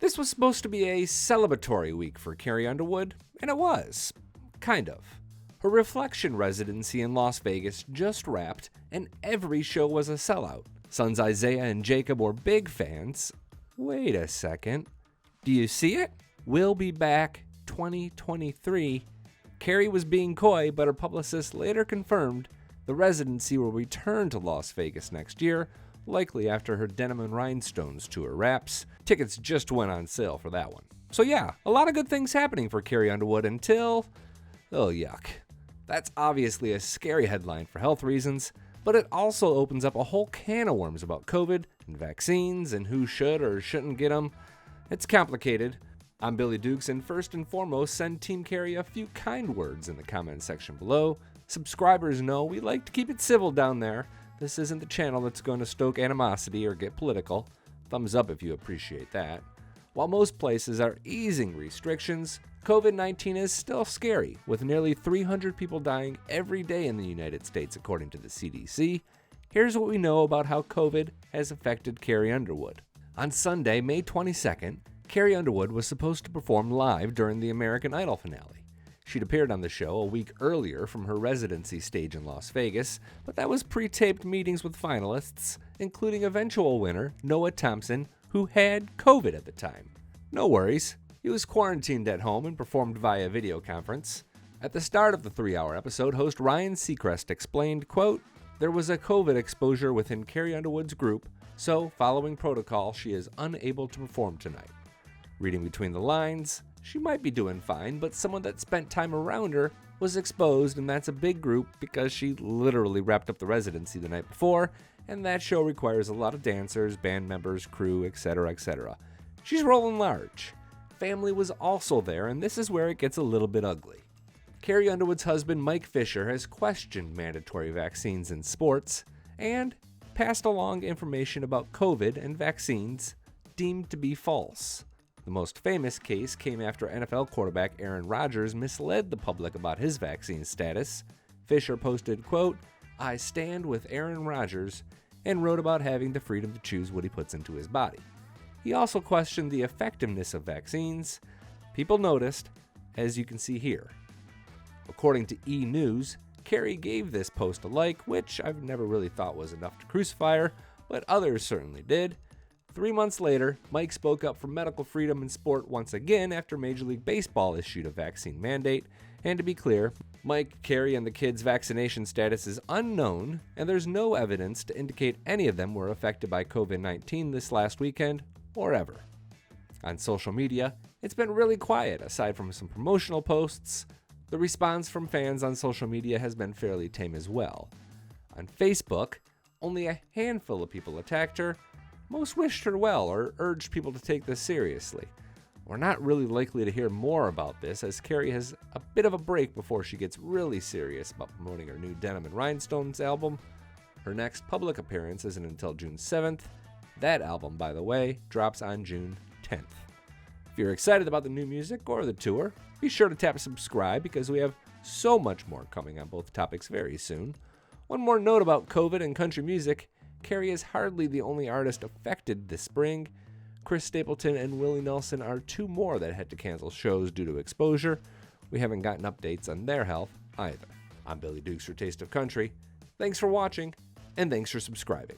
This was supposed to be a celebratory week for Carrie Underwood, and it was. Kind of. Her Reflection residency in Las Vegas just wrapped, and every show was a sellout. Sons Isaiah and Jacob were big fans. Wait a second. Do you see it? We'll be back 2023. Carrie was being coy, but her publicist later confirmed the residency will return to Las Vegas next year, likely after her Denim and Rhinestones tour wraps. Tickets just went on sale for that one. So yeah, a lot of good things happening for Carrie Underwood until... oh, yuck. That's obviously a scary headline for health reasons, but it also opens up a whole can of worms about COVID and vaccines and who should or shouldn't get them. It's complicated. I'm Billy Dukes, and first and foremost, send Team Carrie a few kind words in the comment section below. Subscribers know we like to keep it civil down there. This isn't the channel that's going to stoke animosity or get political. Thumbs up if you appreciate that. While most places are easing restrictions, COVID-19 is still scary, with nearly 300 people dying every day in the United States, according to the CDC. Here's what we know about how COVID has affected Carrie Underwood. On Sunday, May 22nd, Carrie Underwood was supposed to perform live during the American Idol finale. She'd appeared on the show a week earlier from her residency stage in Las Vegas, but that was pre-taped meetings with finalists, including eventual winner Noah Thompson, who had COVID at the time. No worries, he was quarantined at home and performed via video conference. At the start of the 3-hour episode, host Ryan Seacrest explained, quote, "There was a COVID exposure within Carrie Underwood's group, so following protocol, she is unable to perform tonight." Reading between the lines, she might be doing fine, but someone that spent time around her was exposed, and that's a big group because she literally wrapped up the residency the night before, and that show requires a lot of dancers, band members, crew, etc., etc. She's rolling large. Family was also there, and this is where it gets a little bit ugly. Carrie Underwood's husband, Mike Fisher, has questioned mandatory vaccines in sports and passed along information about COVID and vaccines deemed to be false. The most famous case came after NFL quarterback Aaron Rodgers misled the public about his vaccine status. Fisher posted, quote, "I stand with Aaron Rodgers," and wrote about having the freedom to choose what he puts into his body. He also questioned the effectiveness of vaccines. People noticed, as you can see here. According to E! News, Carrie gave this post a like, which I've never really thought was enough to crucify her, but others certainly did. 3 months later, Mike spoke up for medical freedom in sport once again after Major League Baseball issued a vaccine mandate. And to be clear, Mike, Carrie, and the kids' vaccination status is unknown, and there's no evidence to indicate any of them were affected by COVID-19 this last weekend or ever. On social media, it's been really quiet aside from some promotional posts. The response from fans on social media has been fairly tame as well. On Facebook, only a handful of people attacked her. Most wished her well or urged people to take this seriously. We're not really likely to hear more about this, as Carrie has a bit of a break before she gets really serious about promoting her new Denim and Rhinestones album. Her next public appearance isn't until June 7th. That album, by the way, drops on June 10th. If you're excited about the new music or the tour, be sure to tap subscribe because we have so much more coming on both topics very soon. One more note about COVID and country music. Carrie is hardly the only artist affected this spring. Chris Stapleton and Willie Nelson are two more that had to cancel shows due to exposure. We haven't gotten updates on their health either. I'm Billy Dukes for Taste of Country. Thanks for watching, and thanks for subscribing.